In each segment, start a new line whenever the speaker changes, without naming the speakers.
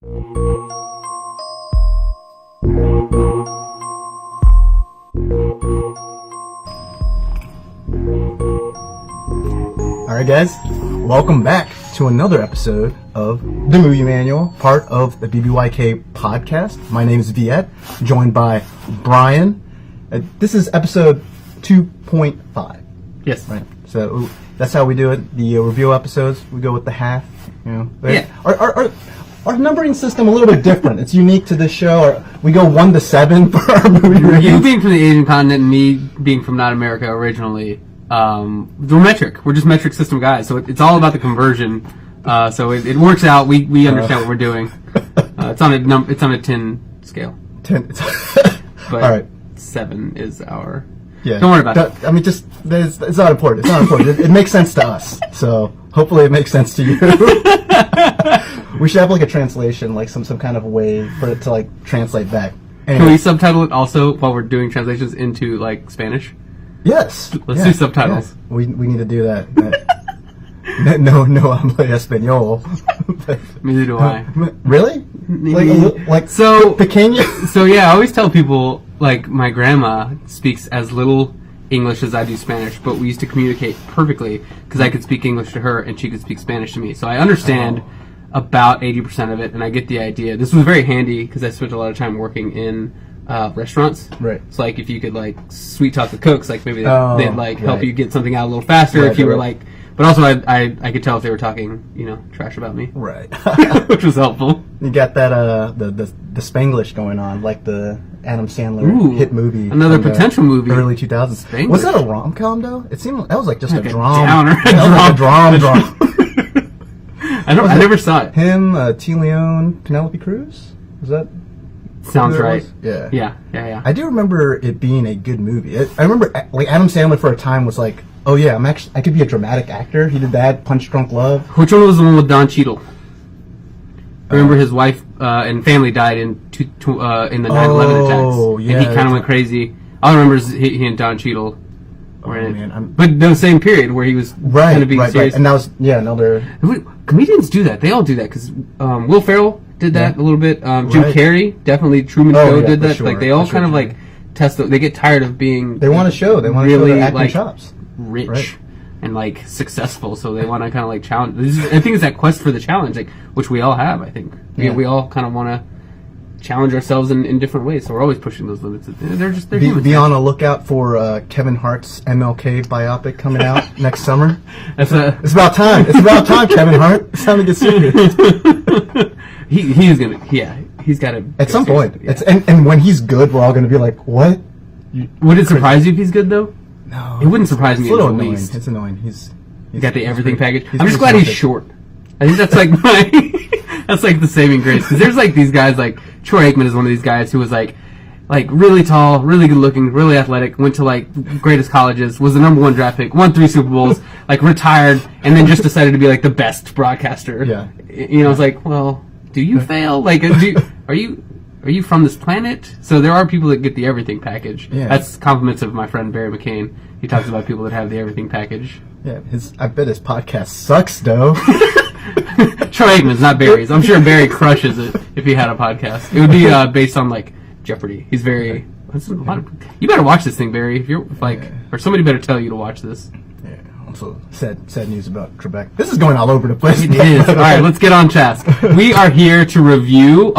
Alright guys, welcome back to another episode of The Movie Manual, part of the BBYK podcast. My name is Viet, joined by Bryan. This is episode 2.5.
Yes.
Right. So that's how we do it. The review episodes, we go with the half. You know.
Yeah.
Our numbering system a little bit different. It's unique to this show. We go 1 to 7 for our movie reviews.
You being from the Asian continent and me being from not America originally, we're metric. We're just metric system guys. So it's all about the conversion. So it works out. We understand what we're doing. It's on a 10 scale.
10.
But
all right.
7 is our.
Yeah.
Don't worry about it.
I mean, it's not important. It's not important. It makes sense to us. So hopefully it makes sense to you. We should have like a translation, like some kind of way for it to like translate back. Anyway.
Can we subtitle it also while we're doing translations into like Spanish?
Yes.
Let's do subtitles.
Yeah. We need to do that. No hablo español.
Neither do I.
Really? Like
so
pequeño?
So yeah, I always tell people like my grandma speaks as little English as I do Spanish, but we used to communicate perfectly because I could speak English to her and she could speak Spanish to me. So I understand about 80% of it, and I get the idea. This was very handy because I spent a lot of time working in restaurants.
Right.
It's like if you could like sweet talk the cooks, like maybe they'd like help you get something out a little faster if you were like. But also I could tell if they were talking, trash about me.
Right.
Which was helpful.
You got that the Spanglish going on, like the Adam Sandler hit movie.
Another potential movie.
Early 2000s.
Spanglish.
Was that a rom-com though? It seemed that was like just
like
a drum.
Downer.
That was like a drum.
I never saw it.
Him, T. Leone, Penelope Cruz? Was that?
Sounds right.
Yeah.
Yeah.
I do remember it being a good movie. I remember like Adam Sandler for a time was like, oh yeah, I could be a dramatic actor. He did that, Punch Drunk Love.
Which one was the one with Don Cheadle? I remember his wife and family died in the 9/11 attacks,
yeah,
and he kind of went crazy. All I remember is he and Don Cheadle were in it.
Man,
but the same period where he was kind of being serious.
Right. And that was another.
Comedians do that. They all do that because Will Ferrell did that a little bit. Jim Carrey, definitely. Truman Show did that.
Sure,
like they all kind of like test. They get tired of being.
They want to show. They want to
really
show their acting
like
chops.
Rich and like successful, so they want to kind of like challenge. I think it's that quest for the challenge, like which we all have. I think we all kind of want to challenge ourselves in different ways. So we're always pushing those limits. They're humans.
Be on a lookout for Kevin Hart's MLK biopic coming out next summer. It's about time. It's about time, Kevin Hart. It's time to get serious.
He's gonna. Yeah, he's got to.
At some point, yeah. And when he's good, we're all gonna be like, what?
Would it surprise you if he's good though?
No,
it wouldn't surprise me.
It's a little
annoying.
It's annoying. He's
got the everything package.
I'm
just glad he's short. I think that's like that's like the saving grace. Because there's like these guys like Troy Aikman is one of these guys who was like really tall, really good looking, really athletic, went to like greatest colleges, was the #1 draft pick, won 3 Super Bowls, like retired, and then just decided to be like the best broadcaster.
Yeah.
It's like, well, do you fail? Like, are you from this planet? So there are people that get the everything package.
Yeah.
That's compliments of my friend Barry McCain. He talks about people that have the everything package.
Yeah, I bet his podcast sucks, though.
Troy Aikman's, not Barry's. I'm sure Barry crushes it if he had a podcast. It would be based on like Jeopardy. He's very. You better watch this thing, Barry. If you're like, or somebody better tell you to watch this.
Yeah. Also, sad news about Trebek. This is going all over the place.
It is. All right, let's get on task. We are here to reveal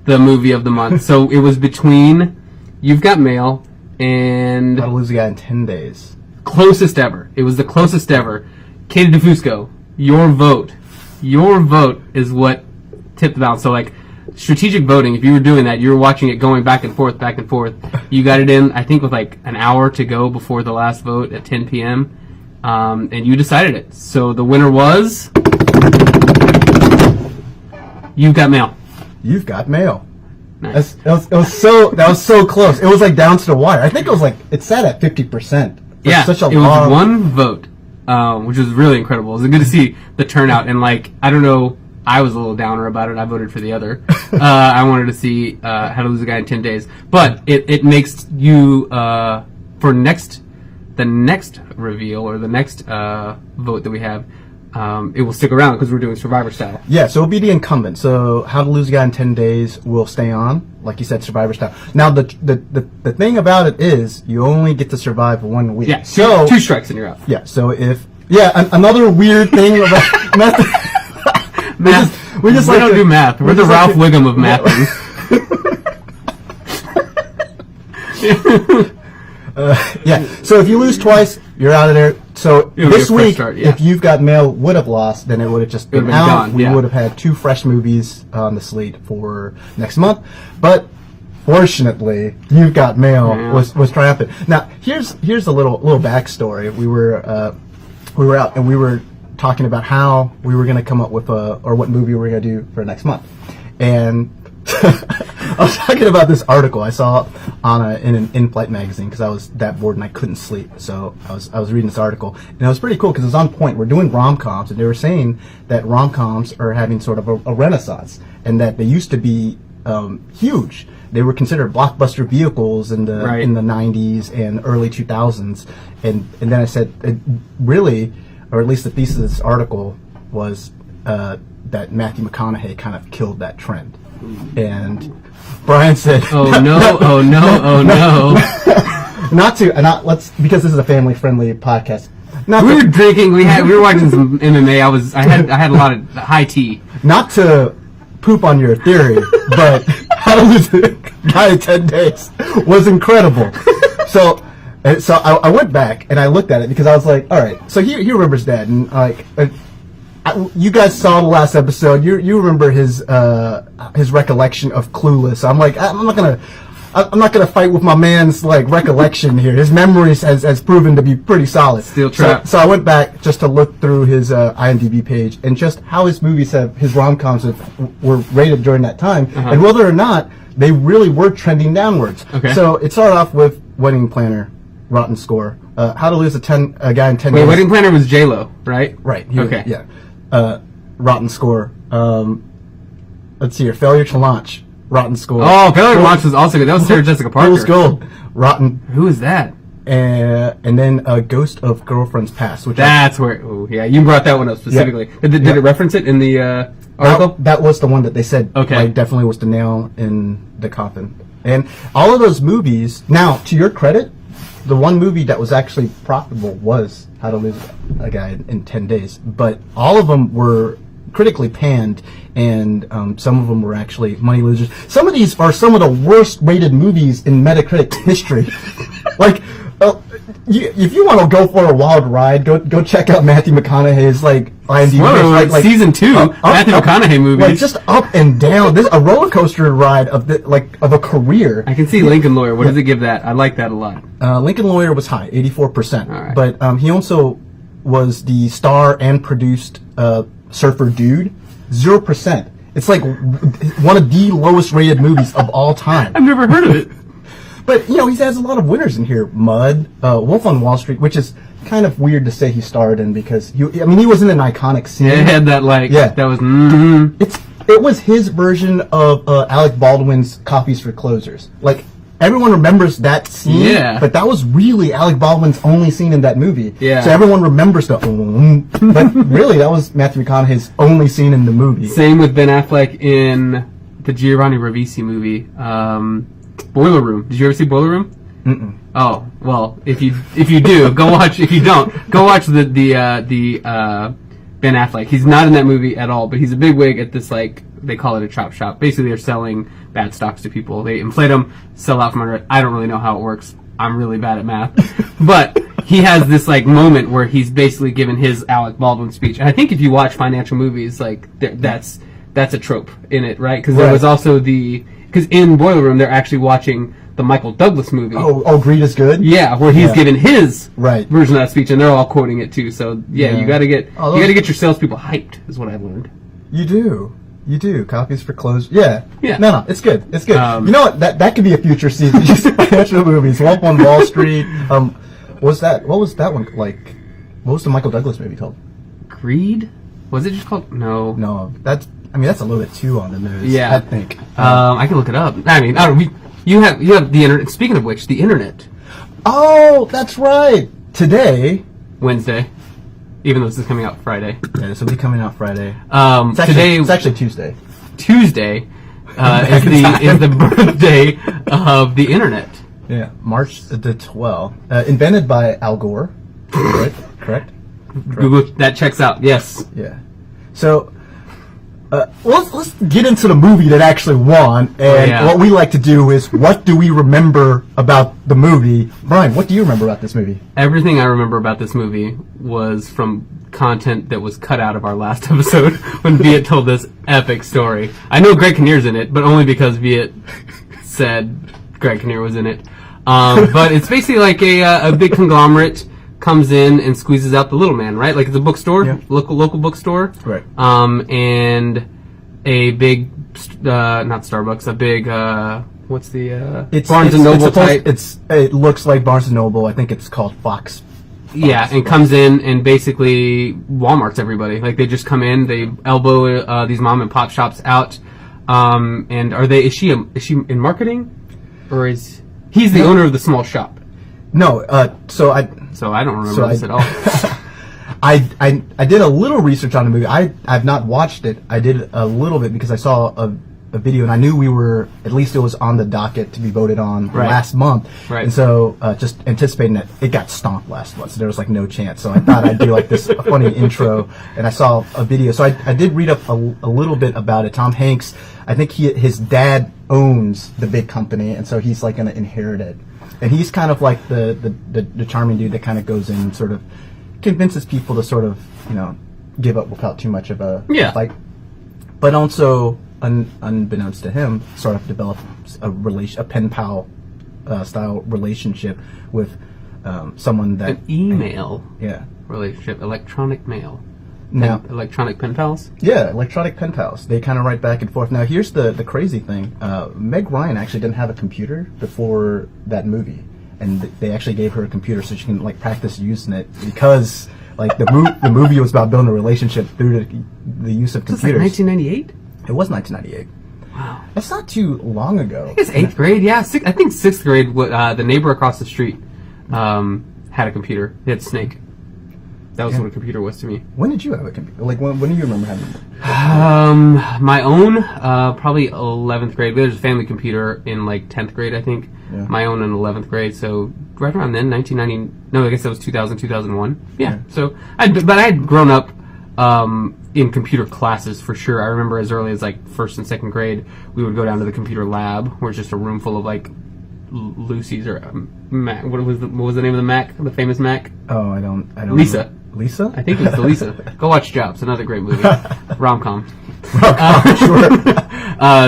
the movie of the month. So it was between You've Got Mail and
How to Lose a Guy in 10 Days.
Closest ever. It was the closest ever. Katie DeFusco, your vote is what tipped the balance. So like strategic voting, if you were doing that, you were watching it going back and forth. You got it in, I think, with like an hour to go before the last vote at 10 p.m. And you decided it. So the winner was You've Got Mail.
You've Got Mail.
Nice.
That was so close. It was like down to the wire. I think it sat at 50%.
Yeah, it was one vote, which was really incredible. It was good to see the turnout, and like, I don't know, I was a little downer about it. I voted for the other. I wanted to see How to Lose a Guy in 10 Days, but it makes you for the next reveal or the next vote that we have. it will stick around because we're doing Survivor style.
Yeah, so it'll be the incumbent. So How to Lose a Guy in 10 Days will stay on, like you said, Survivor style. Now, the thing about it is you only get to survive 1 week.
Yeah,
so
2 strikes and you're out.
Yeah, so if... Yeah, another weird thing about math.
We don't do math. We're the Ralph Wiggum of mathing.
Yeah, so if you lose twice, you're out of there. So this week, if You've Got Mail would have lost, then it would have just been out.
Gone,
we would have had 2 fresh movies on the slate for next month. But fortunately, You've Got Mail was triumphant. Now, here's a little backstory. We were out and we were talking about how we were going to come up with or what movie we were going to do for next month, and I was talking about this article I saw in an in-flight magazine because I was that bored and I couldn't sleep. So I was reading this article, and it was pretty cool because it was on point. We're doing rom-coms, and they were saying that rom-coms are having sort of a renaissance, and that they used to be huge. They were considered blockbuster vehicles in the 90s and early 2000s, and then I said, really, or at least the thesis of this article was that Matthew McConaughey kind of killed that trend. And Bryan said,
"Oh no!
Because this is a family-friendly podcast.
We were drinking. We were watching some MMA. I had a lot of high tea.
Not to poop on your theory, but How to Lose a Guy in 10 Days was incredible. So I went back and I looked at it because I was like, all right. So he remembers that, and like. You guys saw the last episode. You remember his recollection of Clueless. I'm like, I'm not gonna fight with my man's like recollection here. His memories has proven to be pretty solid.
Steel trap.
So I went back just to look through his IMDb page and just how his rom-coms were rated during that time, and whether or not they really were trending downwards.
Okay.
So it started off with Wedding Planner, rotten score. How to Lose a Guy in 10 Days.
Wedding Planner was J-Lo, right?
Right.
Okay.
Yeah. Rotten score. Let's see here. Failure to Launch. Rotten score.
Oh, Failure to Launch was also good. That was Sarah Jessica Parker.
Fool's Gold. Rotten.
Who is that?
And then Ghost of Girlfriend's Past. Which
you brought that one up specifically. Yeah. Did it reference it in the article?
That was the one that they said definitely was the nail in the coffin. And all of those movies, now, to your credit, the one movie that was actually profitable was How to Lose a Guy in 10 Days. But all of them were critically panned, and some of them were actually money losers. Some of these are some of the worst rated movies in Metacritic history. Like, if you want to go for a wild ride, go check out Matthew McConaughey's IMDb.
Like season 2 Matthew McConaughey movie.
Like just up and down. This a roller coaster ride of a career.
I can see Lincoln Lawyer. What does it give that? I like that a lot.
Lincoln Lawyer was high, 84%.
All right.
But he also was the star and produced Surfer Dude, 0%. It's like one of the lowest rated movies of all time.
I've never heard of it.
But, he has a lot of winners in here. Mud, Wolf on Wall Street, which is kind of weird to say he starred in because, he was in an iconic scene.
Yeah, it had that, that was,
It was his version of Alec Baldwin's Coffees for Closers. Like, everyone remembers that scene, but that was really Alec Baldwin's only scene in that movie.
Yeah.
So everyone remembers the but really, that was Matthew McConaughey's only scene in the movie.
Same with Ben Affleck in the Giovanni Ribisi movie. Boiler Room. Did you ever see Boiler Room?
Mm-mm.
Oh, well, if you do, go watch. If you don't, go watch the Ben Affleck. He's not in that movie at all, but he's a big wig at this, they call it a chop shop. Basically, they're selling bad stocks to people. They inflate them, sell out from under it. I don't really know how it works. I'm really bad at math. But he has this, moment where he's basically given his Alec Baldwin speech. And I think if you watch financial movies, that's a trope in it, right? Because there was also because in Boiler Room, they're actually watching the Michael Douglas movie.
Oh, Greed is Good?
Yeah, where he's given his version of that speech, and they're all quoting it too. So you gotta get your salespeople hyped, is what I've learned.
You do. Copies for clothes. Yeah. No, it's good. It's good. You know what? That could be a future season. Just financial movies. Wolf on Wall Street. What was that one like? What was the Michael Douglas movie called?
Greed? Was it just called? No.
That's a little bit too on the nose.
Yeah.
I think.
I can look it up. You have the internet. Speaking of which, the internet.
Oh, that's right. Today,
Wednesday. even though this is coming out Friday.
Yeah, this will be coming out Friday.
It's
actually Tuesday.
Tuesday is the birthday of the internet.
Yeah, March the 12th. Invented by Al Gore. Correct?
Google, that checks out. Yes.
Yeah. So, let's get into the movie that actually won. And what we like to do is, what do we remember about the movie? Brian, what do you remember about this movie?
Everything I remember about this movie was from content that was cut out of our last episode when Viet told this epic story. I know Greg Kinnear's in it, but only because Viet said Greg Kinnear was in it. But it's basically like a big conglomerate comes in and squeezes out the little man, right? Like it's a bookstore, local bookstore.
Right.
And a big, not Starbucks, a big, what's the, Barnes & Noble type.
It looks like Barnes & Noble. I think it's called Fox.
Yeah, and comes in and basically Walmarts everybody. Like they just come in, they elbow these mom and pop shops out. And is she in marketing? Or he's the owner of the small shop?
No, so I
don't remember this at all.
I did a little research on the movie. I've not watched it. I did a little bit because I saw a video and I knew at least it was on the docket to be voted on last month. Right. And so just anticipating that it got stomped last month, so there was like no chance. So I thought I'd do like this funny intro, and I saw a video. So I did read up a little bit about it. Tom Hanks, I think his dad owns the big company, and so he's like going to inherit it. And he's kind of like the charming dude that kind of goes in and sort of convinces people to sort of, give up without too much of a fight. But also, unbeknownst to him, sort of develops a pen pal style relationship with someone that...
An email relationship, electronic mail.
Now,
electronic pen pals?
Yeah, electronic pen pals. They kind of write back and forth. Now, here's the crazy thing. Meg Ryan actually didn't have a computer before that movie. And they actually gave her a computer so she can, like, practice using it because, like, the movie was about building a relationship through the use of computers.
Was that 1998?
It was 1998.
Wow.
That's not too long ago.
I think it's 8th grade, yeah. I think 6th grade, the neighbor across the street had a computer. He had Snake. That was what a computer was to me.
When did you have a computer? Like, when do you remember having one?
My own, probably 11th grade. There's a family computer in, like, 10th grade, I think. Yeah. My own in 11th grade. So, right around then, 1990... No, I guess that was 2000, 2001. Yeah. So, but I had grown up in computer classes, for sure. I remember as early as, like, 1st and 2nd grade, we would go down to the computer lab, where it's just a room full of, like, Lucy's or Mac. What was the name of the Mac? The famous Mac?
Oh, I don't
Lisa.
Know. Lisa?
I think it was the Lisa. Go watch Jobs, another great movie. Rom-com.
Sure.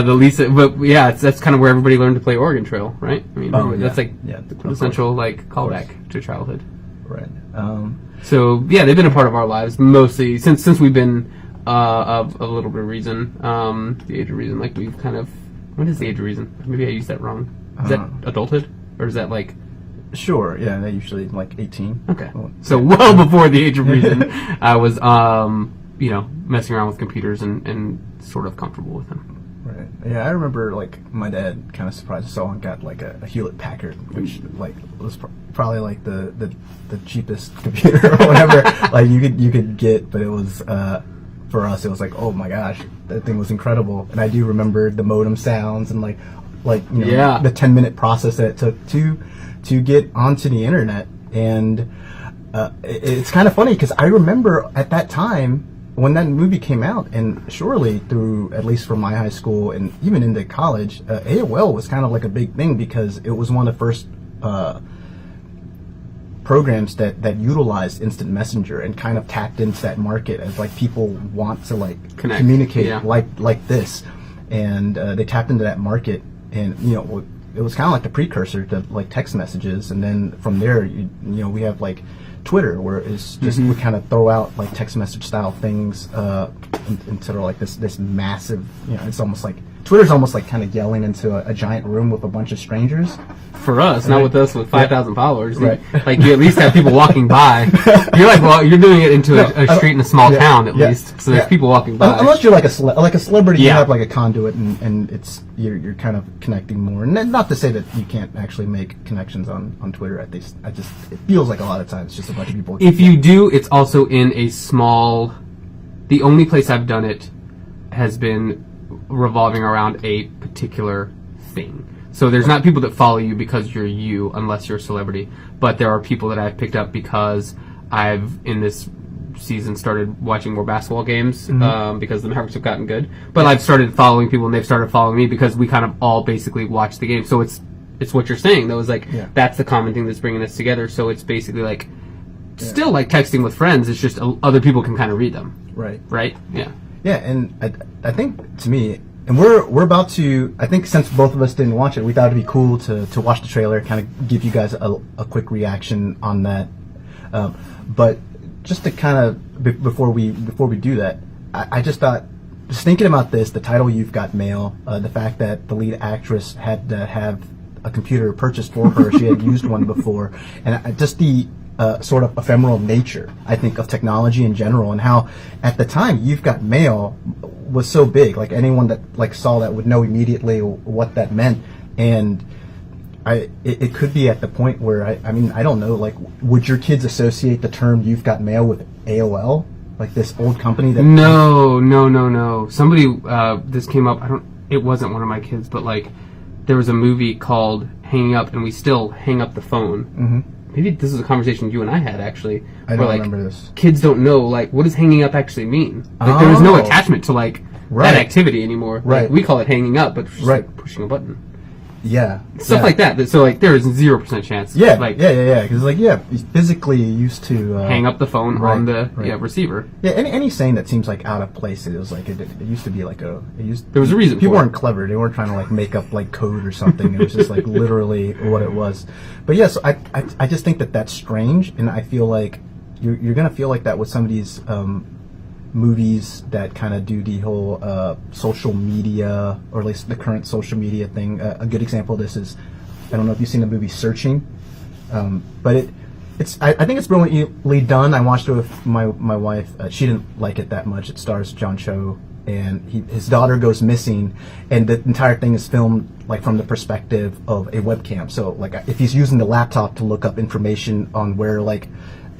The Lisa, but yeah, that's kind of where everybody learned to play Oregon Trail, right? I mean, that's like the essential like callback to childhood.
Right.
So yeah, they've been a part of our lives mostly since we've been of a little bit of reason. The age of reason, like we've kind of. What is the age of reason? Maybe I used that wrong. Is that adulthood, or is that like?
Sure, yeah, they usually like 18.
Okay. So well before the age of reason, I was, messing around with computers and sort of comfortable with them.
Right. Yeah, I remember like my dad kind of surprised us all and got like a Hewlett Packard, which like was probably like the cheapest computer or whatever like you could get, but it was for us it was like, oh my gosh, that thing was incredible. And I do remember the modem sounds and the 10-minute process that it took to get onto the internet. And it's kind of funny because I remember at that time when that movie came out, and surely through, at least from my high school and even into college, AOL was kind of like a big thing because it was one of the first programs that utilized instant messenger and kind of tapped into that market as like people want to like communicate like this. And they tapped into that market, and it was kind of like the precursor to like text messages, and then from there, we have like Twitter, where it's just we kind of throw out like text message style things into like this massive, it's almost like Twitter's almost like kind of yelling into a giant room with a bunch of strangers.
For us, not with us with 5,000 followers.
Right.
Like you at least have people walking by. You're like, well, you're doing it into a street in a small town at least, so there's people walking by.
Unless you're like a celebrity, you have like a conduit, and it's you're kind of connecting more. And not to say that you can't actually make connections on Twitter. At least it feels like a lot of times it's just a bunch of people.
If you do, it's also in a small. The only place I've done it has been revolving around a particular thing. So there's not people that follow you because you're you, unless you're a celebrity. But there are people that I've picked up because I've, in this season, started watching more basketball games because the Mavericks have gotten good. But I've started following people, and they've started following me because we kind of all basically watch the game. So it's what you're saying, though, is like, that's the common thing that's bringing us together. So it's basically like, still like texting with friends. It's just other people can kind of read them.
Right.
Right? Yeah.
Yeah, and I think, to me, and we're about to, I think since both of us didn't watch it, we thought it'd be cool to watch the trailer, kind of give you guys a quick reaction on that. But just to kind of, before we do that, I just thought, just thinking about this, the title You've Got Mail, the fact that the lead actress had to have a computer purchased for her, she had used one before, and just the sort of ephemeral nature, I think, of technology in general, and how at the time You've Got Mail was so big. Like anyone that like saw that would know immediately what that meant, and it could be at the point where I mean I don't know, like would your kids associate the term You've Got Mail with AOL, like this old company that?
No. Somebody this came up. It wasn't one of my kids, but like there was a movie called Hanging Up, and we still hang up the phone. Mm-hmm. Maybe this is a conversation you and I had, actually.
I don't remember this.
Kids don't know, like, what does hanging up actually mean? Like, there is no attachment to, like, that activity anymore.
Right.
Like, we call it hanging up, but it's just, like, pushing a button.
Yeah.
Stuff like that. So, like, there is 0% chance.
Yeah,
like,
because, like, physically used to...
hang up the phone on the receiver.
Yeah, any saying that seems, like, out of place, it was, like, it used to be, like, there
was a reason
people
for it.
weren't clever. They weren't trying to, like, make up, like, code or something. It was just, like, literally what it was. But, yeah, so I just think that that's strange, and I feel like you're going to feel like that with some of these... movies that kind of do the whole social media, or at least the current social media thing. A good example of this is, I don't know if you've seen the movie Searching, but I think it's brilliantly done. I watched it with my wife. She didn't like it that much. It stars John Cho, and his daughter goes missing, and the entire thing is filmed like from the perspective of a webcam. So like if he's using the laptop to look up information on where like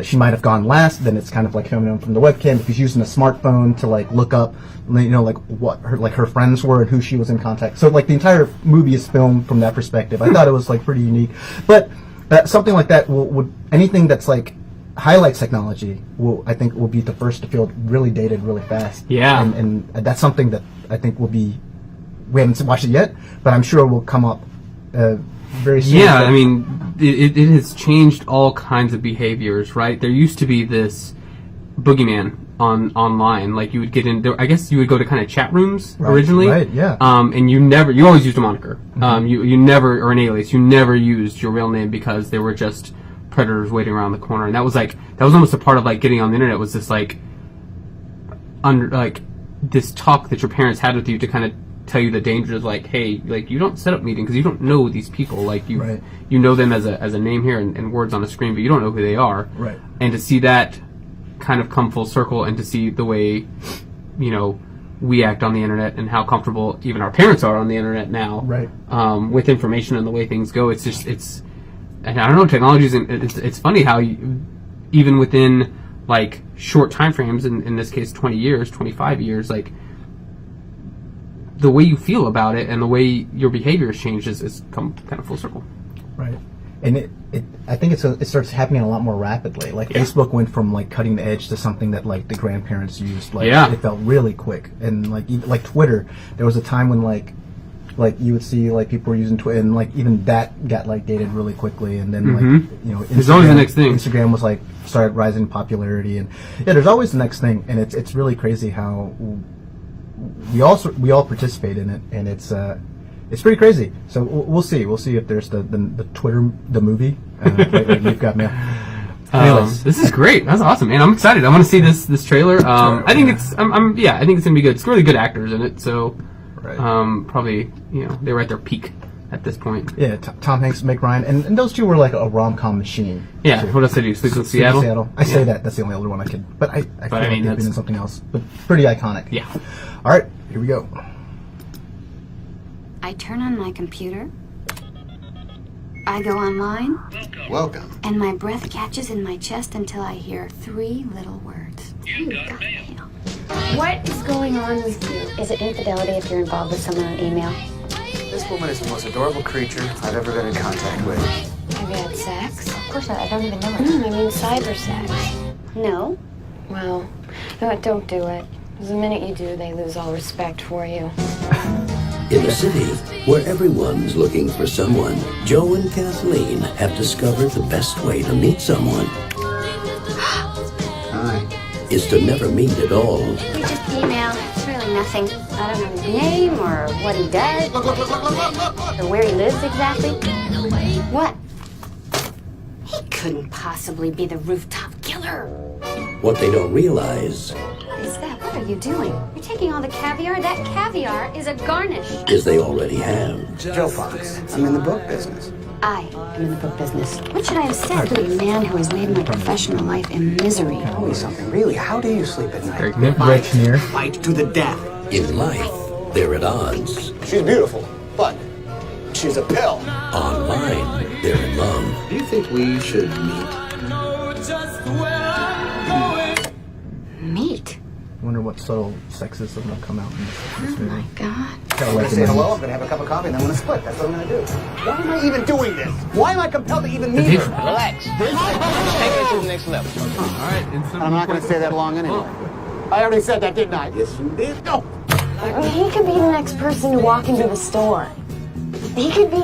she might have gone last, then it's kind of like filming from the webcam. If he's using a smartphone to like look up, like what her friends were and who she was in contact. So like the entire movie is filmed from that perspective. I thought it was like pretty unique. But something like that would anything that's like highlights technology I think will be the first to feel really dated really fast.
Yeah.
And that's something that I think will be, we haven't watched it yet, but I'm sure will come up very soon.
Yeah, I mean, it has changed all kinds of behaviors, right? There used to be this boogeyman online, like you would get in there, I guess you would go to kind of chat rooms originally.
Right, yeah.
And you always used a moniker. Mm-hmm. You never, or an alias, you never used your real name because they were just predators waiting around the corner. And that was almost a part of like getting on the internet, was this like, this talk that your parents had with you to kind of tell you the dangers, like, hey, like you don't set up meetings because you don't know these people, like you know them as a name here and words on a screen, but you don't know who they are.
Right.
And to see that kind of come full circle, and to see the way we act on the internet and how comfortable even our parents are on the internet now, with information and the way things go, it's and I don't know, technology is it's funny how even within like short time frames, in this case 20 years, 25 years, like the way you feel about it and the way your behavior has changed is come kind of full circle.
Right. And I think it starts happening a lot more rapidly. Like Facebook went from like cutting the edge to something that like the grandparents used. Like it felt really quick. And like Twitter, there was a time when like you would see like people were using Twitter, and like even that got like dated really quickly. And then like
there's always the next thing.
Instagram was like started rising in popularity, and there's always the next thing. And it's really crazy how we all participate in it, and it's pretty crazy. So we'll see if there's the Twitter, the movie. You've Got Mail. Anyways.
This is great. That's awesome, man. I'm excited. I want to see this trailer. I think it's I think it's gonna be good. It's really good actors in it, so probably they were at their peak at this point.
Yeah, Tom Hanks, Meg Ryan, and those two were like a rom-com machine.
Yeah. Too. What else did you do? Sleep in Seattle.
I say that's the only other one I could, but I feel like they've been in something else, but pretty iconic.
Yeah.
All right, here we go.
I turn on my computer. I go online.
Welcome.
And my breath catches in my chest until I hear 3 little words. You got mail.
What is going on with you?
Is it infidelity if you're involved with someone on email?
This woman is the most adorable creature I've ever been in contact with.
Have you had sex?
Of course not. I don't even know her.
I mean cyber sex. No?
Well, no, don't do it. Because the minute you do, they lose all respect for you.
In a city where everyone's looking for someone, Joe and Kathleen have discovered the best way to meet someone is to never meet at all.
We just email. It's really nothing. I don't know his name or what he does. Or where he lives exactly. What? He couldn't possibly be the rooftop killer.
What they don't realize
Is that? What are you doing? You're taking all the caviar? That caviar is a garnish.
is they already have.
Joe Fox. I'm in the book business.
I am in the book business. What should I have said to a man who has made my professional life in misery?
Tell me something. Really, how do you sleep at night?
Rich here.
Fight to the death.
In life, they're at odds.
She's beautiful, but she's a pill.
Online, they're in love.
Do you think we should meet?
Meat.
I wonder what subtle sexism will come out in this
Oh
movie.
my God.
I'm gonna say hello, I'm gonna have a cup of coffee, and then I'm gonna split. That's what I'm gonna do. Why am I even doing this? Why am I compelled to even meet her?
Relax. Take it to the next level.
Alright,
I'm not gonna stay that long anyway. I already said that, didn't I? Yes, you did. No.
He could be the next person to walk into the store. He could be...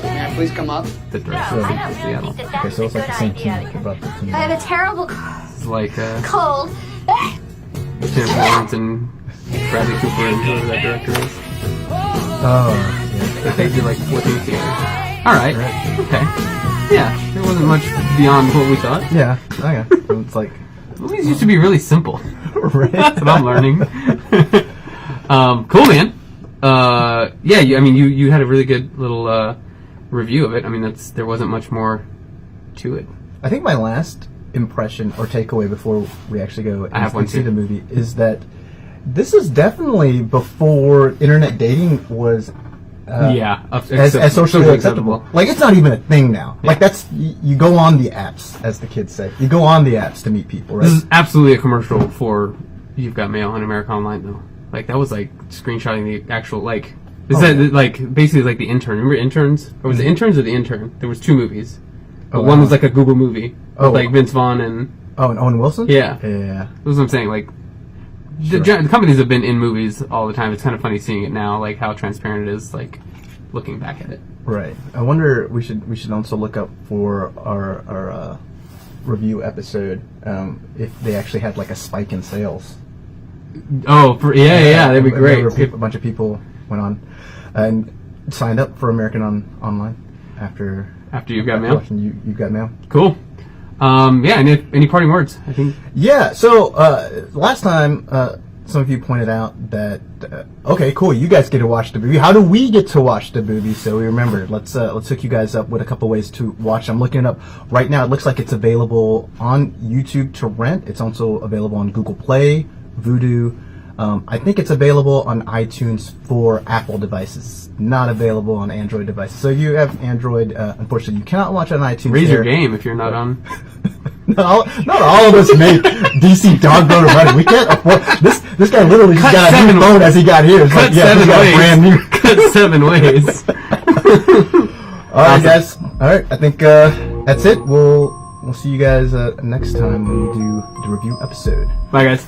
May I please come up?
the director of Seattle.
Okay, so it's like the same team that brought the team.
I have a terrible
It's like
cold.
Jennifer Lawrence and Bradley Cooper and whoever that director is.
Oh,
I think they're like flipping together. Alright, okay. Yeah, there wasn't much beyond what we thought.
yeah. Okay. It's like,
Movies used to be really simple.
right?
That's what I'm learning. Cool, man. Yeah, you had a really good little review of it. I mean, there wasn't much more to it.
I think my last impression or takeaway before we actually go
I have one
and see
too.
the movie is that this is definitely before internet dating was as socially acceptable. Like, it's not even a thing now.
Yeah.
Like, that's you go on the apps, as the kids say. You go on the apps to meet people, right?
This is absolutely a commercial for You've Got Mail on America Online, though. Like, that was like screenshotting the actual basically like the intern. Remember Interns? Or was it Interns or the Intern? There was 2 movies. But one was like a Google movie with like Vince Vaughn and
and Owen Wilson.
Yeah.
Yeah.
That's what I'm saying. Like, the companies have been in movies all the time. It's kind of funny seeing it now, like how transparent it is, like looking back at it.
Right. I wonder. We should also look up for our review episode if they actually had like a spike in sales.
Oh, that'd be great.
A bunch of people went on and signed up for American Online after
You've Got Mail.
Watching You've Got Mail.
Cool. Any parting words? I think.
Yeah. So last time, some of you pointed out that okay, cool, you guys get to watch the movie. How do we get to watch the movie? So we remembered. Let's hook you guys up with a couple ways to watch. I'm looking it up right now. It looks like it's available on YouTube to rent. It's also available on Google Play, Vudu. I think it's available on iTunes for Apple devices, not available on Android devices. So if you have Android, unfortunately, you cannot watch on iTunes.
Raise your game if you're not on.
Not all of us make DC dog boner running. We can't afford this guy literally just got a new phone as he got here. It's
Cut
like,
7
got
ways.
a brand new.
Cut 7 ways.
All right, guys. All right, I think that's it. We'll see you guys next time when we do the review episode.
Bye, guys.